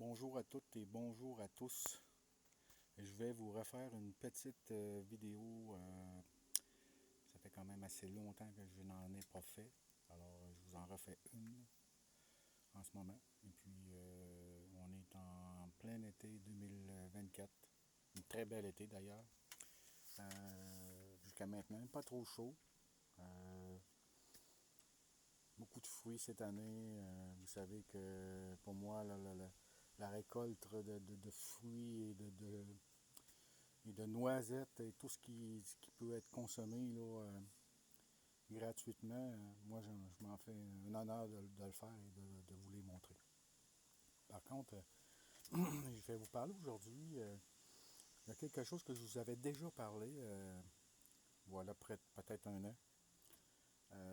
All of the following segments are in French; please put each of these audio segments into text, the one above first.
Bonjour à toutes et bonjour à tous. Je vais vous refaire une petite vidéo. Ça fait quand même assez longtemps que je n'en ai pas fait. Alors, je vous en refais une en ce moment. Et puis, on est en plein été 2024. Une très belle été d'ailleurs. Jusqu'à maintenant, pas trop chaud. Euh, Beaucoup de fruits cette année. Vous savez que pour moi, la récolte de fruits et de noisettes et tout ce qui peut être consommé là, gratuitement, moi je m'en fais un honneur de le faire et de vous les montrer. Par contre, je vais vous parler aujourd'hui. Il y a quelque chose que je vous avais déjà parlé, voilà, peut-être un an.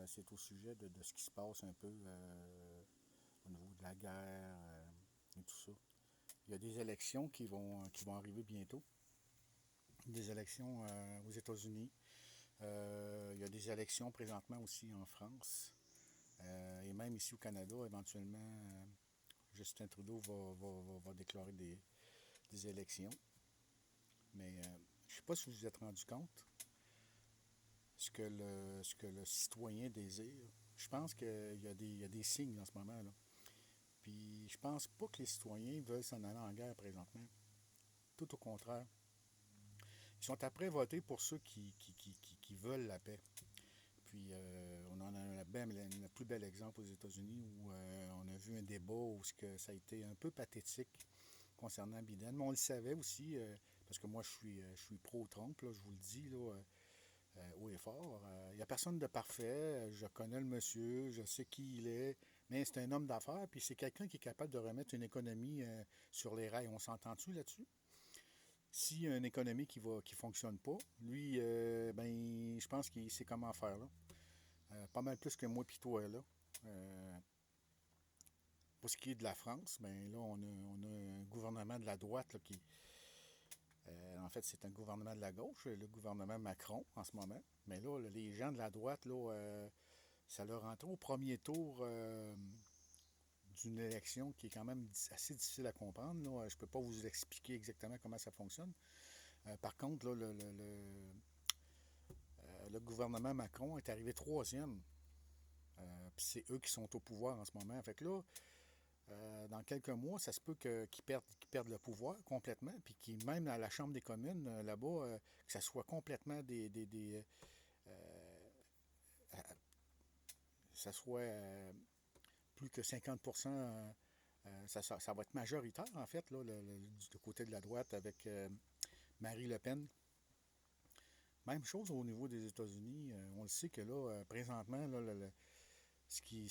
C'est au sujet de ce qui se passe un peu au niveau de la guerre et tout ça. Il y a des élections qui vont arriver bientôt. Des élections aux États-Unis. Il y a des élections présentement aussi en France. Et même ici au Canada, éventuellement, Justin Trudeau va déclarer des élections. Mais je ne sais pas si vous vous êtes rendu compte ce que le citoyen désire. Je pense qu'il y a des signes en ce moment. Là. Puis je pense pas que les citoyens veulent s'en aller en guerre présentement. Tout au contraire. Ils sont après voter pour ceux qui veulent la paix. Puis on en a le plus bel exemple aux États-Unis où on a vu un débat où ça a été un peu pathétique concernant Biden. Mais on le savait aussi, parce que moi je suis pro-Trump, là, je vous le dis là, haut et fort. Il n'y a personne de parfait. Je connais le monsieur, je sais qui il est, mais c'est un homme d'affaires, puis c'est quelqu'un qui est capable de remettre une économie sur les rails. On s'entend-tu là-dessus? S'il y a une économie qui fonctionne pas, lui, ben, je pense qu'il sait comment faire là. Pas mal plus que moi pis toi là. Euh, pour ce qui est de la France, ben là, on a un gouvernement de la droite là, qui. En fait, c'est un gouvernement de la gauche, le gouvernement Macron en ce moment. Mais là, les gens de la droite, là, ça leur rentre au premier tour d'une élection qui est quand même assez difficile à comprendre. Là. Je ne peux pas vous expliquer exactement comment ça fonctionne. Par contre, là, le gouvernement Macron est arrivé troisième. Puis c'est eux qui sont au pouvoir en ce moment. Fait que là, dans quelques mois, ça se peut qu'ils perdent le pouvoir complètement, puis même à la Chambre des communes, là-bas, que ça soit complètement ça soit plus que 50%, ça va être majoritaire, en fait, là, du côté de la droite avec Marie Le Pen. Même chose au niveau des États-Unis. On le sait que là, présentement, là, ce qui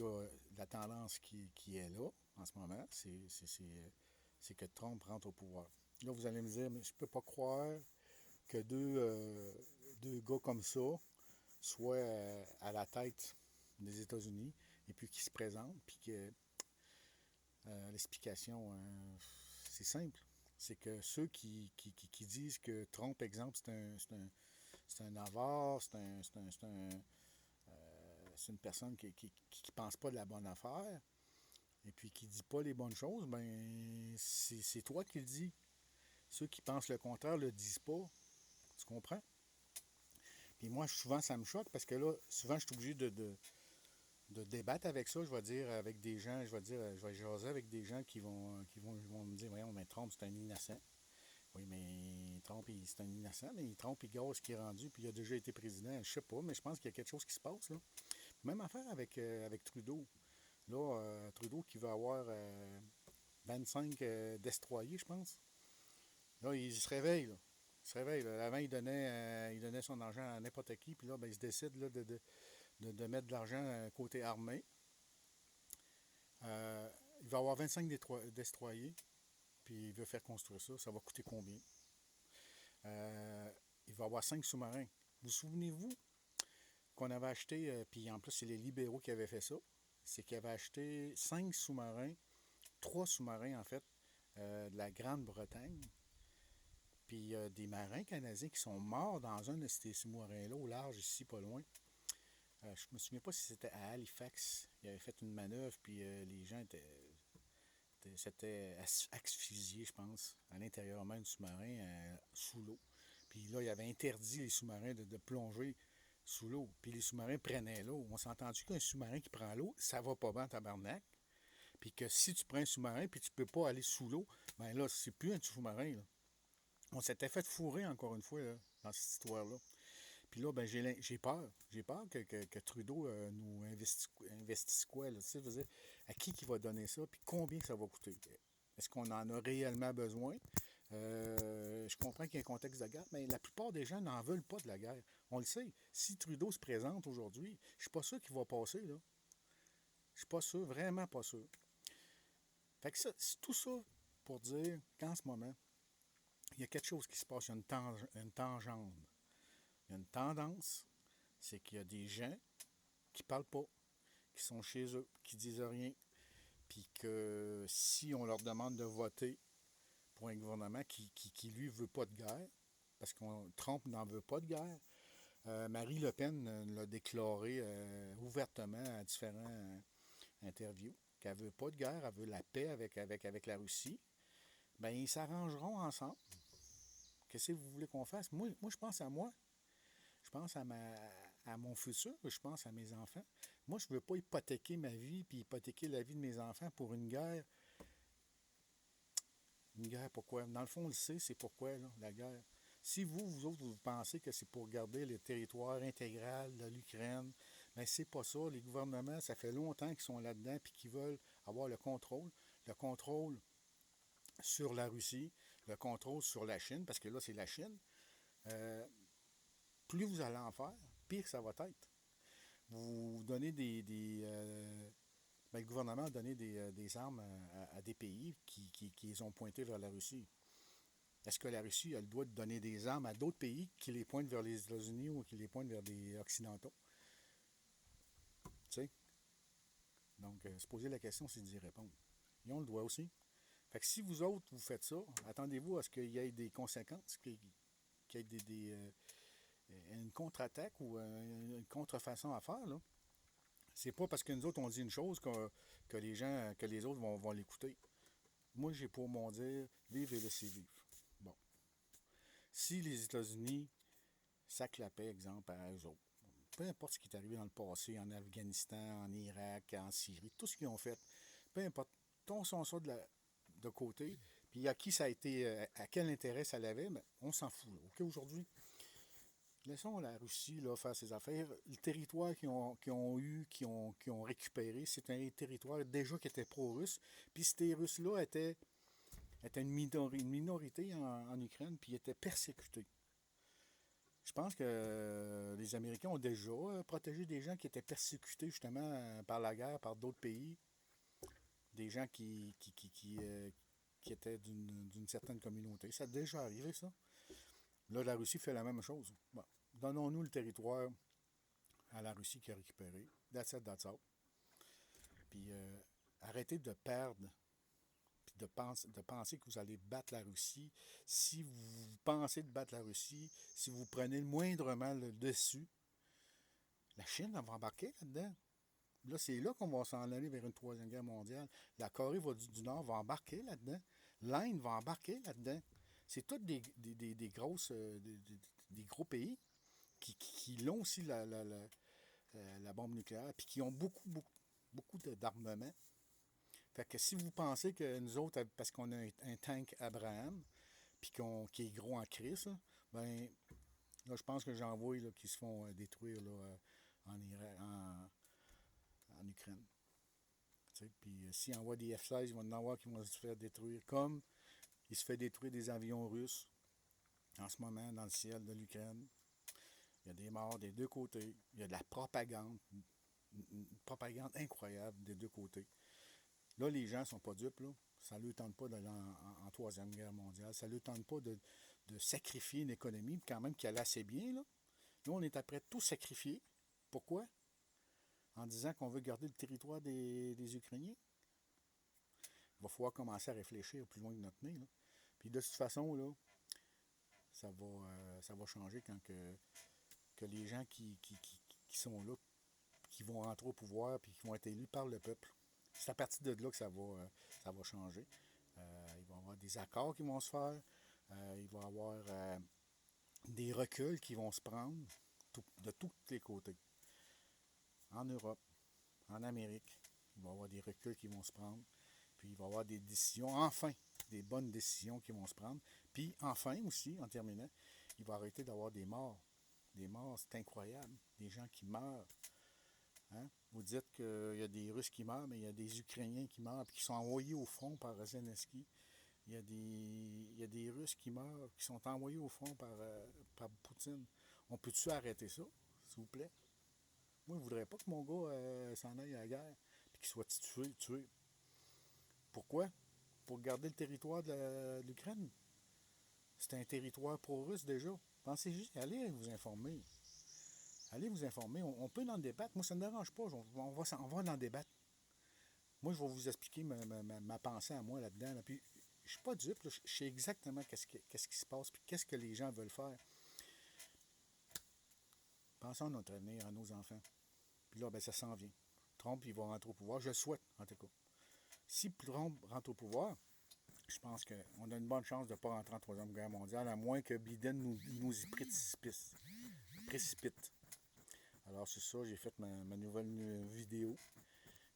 a la tendance qui est là, en ce moment, c'est que Trump rentre au pouvoir. Là, vous allez me dire, mais je peux pas croire que deux gars comme ça soient à la tête des États-Unis et puis qu'ils se présentent, puis que l'explication, c'est simple. C'est que ceux qui disent que Trump, exemple, c'est un avare, c'est une personne qui pense pas de la bonne affaire et puis qui dit pas les bonnes choses, ben c'est toi qui le dis. Ceux qui pensent le contraire le disent pas. Tu comprends? Puis moi, souvent, ça me choque parce que là, souvent, je suis obligé de débattre avec ça. Je vais dire avec des gens, je vais jaser avec des gens qui vont me dire, voyons, mais Trump, c'est un innocent. Oui, mais Trump, c'est un innocent, mais Trump, il gage ce qui est rendu, puis il a déjà été président. Je sais pas, mais je pense qu'il y a quelque chose qui se passe, là. Même affaire avec Trudeau. Là, Trudeau qui va avoir 25 destroyers, je pense. Là, il se réveille, là. Il se réveille. Là. Avant, il donnait son argent à n'importe qui, puis là, ben, il se décide là, de mettre de l'argent côté armé. Il va avoir 25 destroyers, puis il veut faire construire ça. Ça va coûter combien? Euh, il va avoir 5 sous-marins. Vous souvenez-vous qu'on avait acheté, puis en plus, c'est les libéraux qui avaient fait ça, c'est qu'ils avaient acheté 5 sous-marins, 3 sous-marins en fait, de la Grande-Bretagne. Puis il y a des marins canadiens qui sont morts dans un de ces sous-marins-là, au large, ici, pas loin. Je me souviens pas si c'était à Halifax. Ils avaient fait une manœuvre, puis les gens étaient s'était asphyxié, je pense, à l'intérieur même du sous-marin, sous l'eau. Puis là, il avait interdit les sous-marins de plonger sous l'eau. Puis les sous-marins prenaient l'eau. On s'est entendu qu'un sous-marin qui prend l'eau, ça va pas bien, tabarnak. Puis que si tu prends un sous-marin puis tu peux pas aller sous l'eau, ben là, c'est plus un sous-marin, là. On s'était fait fourrer encore une fois là, dans cette histoire-là. Puis là, ben, j'ai peur. J'ai peur que Trudeau nous investisse quoi, là. Tu sais, je veux dire, à qui va donner ça, puis combien ça va coûter. Est-ce qu'on en a réellement besoin? Je comprends qu'il y a un contexte de guerre, mais la plupart des gens n'en veulent pas de la guerre. On le sait. Si Trudeau se présente aujourd'hui, je suis pas sûr qu'il va passer, là. Je suis pas sûr, vraiment pas sûr. Fait que ça, c'est tout ça pour dire qu'en ce moment, il y a quelque chose qui se passe, il y a une tangente. Il y a une tendance, c'est qu'il y a des gens qui parlent pas, qui sont chez eux, qui disent rien, puis que si on leur demande de voter pour un gouvernement qui lui, veut pas de guerre, parce que Trump n'en veut pas de guerre, Marie Le Pen l'a déclaré ouvertement à différents interviews, qu'elle veut pas de guerre, elle veut la paix avec la Russie. Ben ils s'arrangeront ensemble. Qu'est-ce que vous voulez qu'on fasse? Moi, je pense à moi. Je pense à mon futur, je pense à mes enfants. Moi, je ne veux pas hypothéquer ma vie puis hypothéquer la vie de mes enfants pour une guerre. Une guerre, pourquoi? Dans le fond, on le sait, c'est pourquoi, là, la guerre. Si vous autres, vous pensez que c'est pour garder le territoire intégral de l'Ukraine, bien, c'est pas ça. Les gouvernements, ça fait longtemps qu'ils sont là-dedans puis qu'ils veulent avoir le contrôle. Le contrôle sur la Russie, le contrôle sur la Chine, parce que là, c'est la Chine. Plus vous allez en faire, pire ça va être. Vous donnez ben, le gouvernement a donné des armes à des pays qui les ont pointés vers la Russie. Est-ce que la Russie a le droit de donner des armes à d'autres pays qui les pointent vers les États-Unis ou qui les pointent vers des Occidentaux? Tu sais? Donc, se poser la question, c'est d'y répondre. Ils ont le droit aussi. Fait que si vous autres, vous faites ça, attendez-vous à ce qu'il y ait des conséquences, qu'il y ait une contre-attaque ou une contrefaçon à faire, là. C'est pas parce que nous autres, on dit une chose que les gens, que les autres vont l'écouter. Moi, j'ai pour mon dire, vivre et laisser vivre. Bon. Si les États-Unis sacrent la paix, exemple, à eux autres, peu importe ce qui est arrivé dans le passé, en Afghanistan, en Irak, en Syrie, tout ce qu'ils ont fait, peu importe, torsons ça de côté, puis à qui ça a été, à quel intérêt ça l'avait, mais on s'en fout. OK, aujourd'hui, laissons la Russie là, faire ses affaires. Le territoire qu'ils ont eu, qu'ils ont récupéré, c'est un territoire déjà qui était pro-russe. Puis ces Russes-là étaient une minorité en Ukraine, puis ils étaient persécutés. Je pense que les Américains ont déjà protégé des gens qui étaient persécutés justement par la guerre, par d'autres pays. Des gens qui étaient d'une certaine communauté. Ça a déjà arrivé, ça. Là, la Russie fait la même chose. Bon. Donnons-nous le territoire à la Russie qui a récupéré. That's it, that's all. Puis arrêtez de perdre, puis de penser que vous allez battre la Russie. Si vous pensez de battre la Russie, si vous prenez moindrement le dessus, la Chine va embarquer là-dedans. Là, c'est là qu'on va s'en aller vers une troisième guerre mondiale. La Corée du Nord va embarquer là-dedans. L'Inde va embarquer là-dedans. C'est tous des grosses, des gros pays qui l'ont aussi la bombe nucléaire, puis qui ont beaucoup d'armement. Fait que si vous pensez que nous autres, parce qu'on a un tank Abraham, puis qui est gros en crise, là, ben là, je pense que j'en vois là, qui se font détruire là, en Irak, en Ukraine. Puis s'ils envoient des F-16, ils vont en avoir qui vont se faire détruire, comme il se fait détruire des avions russes en ce moment dans le ciel de l'Ukraine. Il y a des morts des deux côtés. Il y a de la propagande, une propagande incroyable des deux côtés. Là, les gens ne sont pas dupes. Là. Ça ne leur tente pas d'aller en Troisième Guerre mondiale. Ça ne leur tente pas de sacrifier une économie, quand même, qui allait assez bien. Là, on est après tout sacrifier. Pourquoi? En disant qu'on veut garder le territoire des Ukrainiens. Il va falloir commencer à réfléchir plus loin que notre nez. Là. Puis de toute façon, là, ça va changer quand que les gens qui sont là, qui vont rentrer au pouvoir puis qui vont être élus par le peuple. C'est à partir de là que ça va changer. Il va y avoir des accords qui vont se faire. Il va y avoir des reculs qui vont se prendre de tous les côtés. En Europe, en Amérique, il va y avoir des reculs qui vont se prendre. Puis il va y avoir des décisions, enfin, des bonnes décisions qui vont se prendre. Puis enfin aussi, en terminant, il va arrêter d'avoir des morts. Des morts, c'est incroyable. Des gens qui meurent. Hein? Vous dites qu'il y a des Russes qui meurent, mais il y a des Ukrainiens qui meurent et qui sont envoyés au front par Zelensky. Il y a des Russes qui meurent, qui sont envoyés au front par Poutine. On peut-tu arrêter ça, s'il vous plaît? Moi, je ne voudrais pas que mon gars s'en aille à la guerre et qu'il soit tué. Pourquoi? Pour garder le territoire de l'Ukraine. C'est un territoire pro-russe déjà. Pensez juste, allez vous informer. Allez vous informer. On peut en débattre. Moi, ça ne me dérange pas. On va en débattre. Moi, je vais vous expliquer ma pensée à moi là-dedans. Là. Puis, je ne suis pas dupe. Là. Je sais exactement qu'est-ce qui se passe et qu'est-ce que les gens veulent faire. Pensons à notre avenir, à nos enfants. Puis là, ben, ça s'en vient. Trump, il va rentrer au pouvoir. Je le souhaite, en tout cas. Si Trump rentre au pouvoir, je pense qu'on a une bonne chance de ne pas rentrer en Troisième Guerre mondiale, à moins que Biden nous y précipite. Alors, c'est ça, j'ai fait ma nouvelle vidéo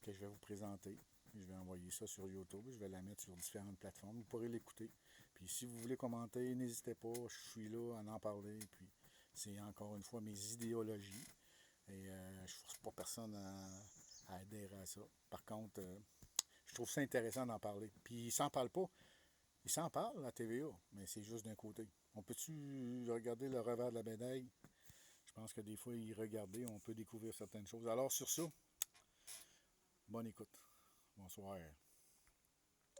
que je vais vous présenter. Je vais envoyer ça sur YouTube, je vais la mettre sur différentes plateformes. Vous pourrez l'écouter. Puis si vous voulez commenter, n'hésitez pas, je suis là à en parler. Puis c'est encore une fois mes idéologies. Et je ne force pas personne à adhérer à ça. Par contre, je trouve ça intéressant d'en parler. Puis il s'en parle pas. Il s'en parle, la TVA, mais c'est juste d'un côté. On peut-tu regarder le revers de la médaille? Je pense que des fois, y regarder, on peut découvrir certaines choses. Alors sur ça, bonne écoute. Bonsoir.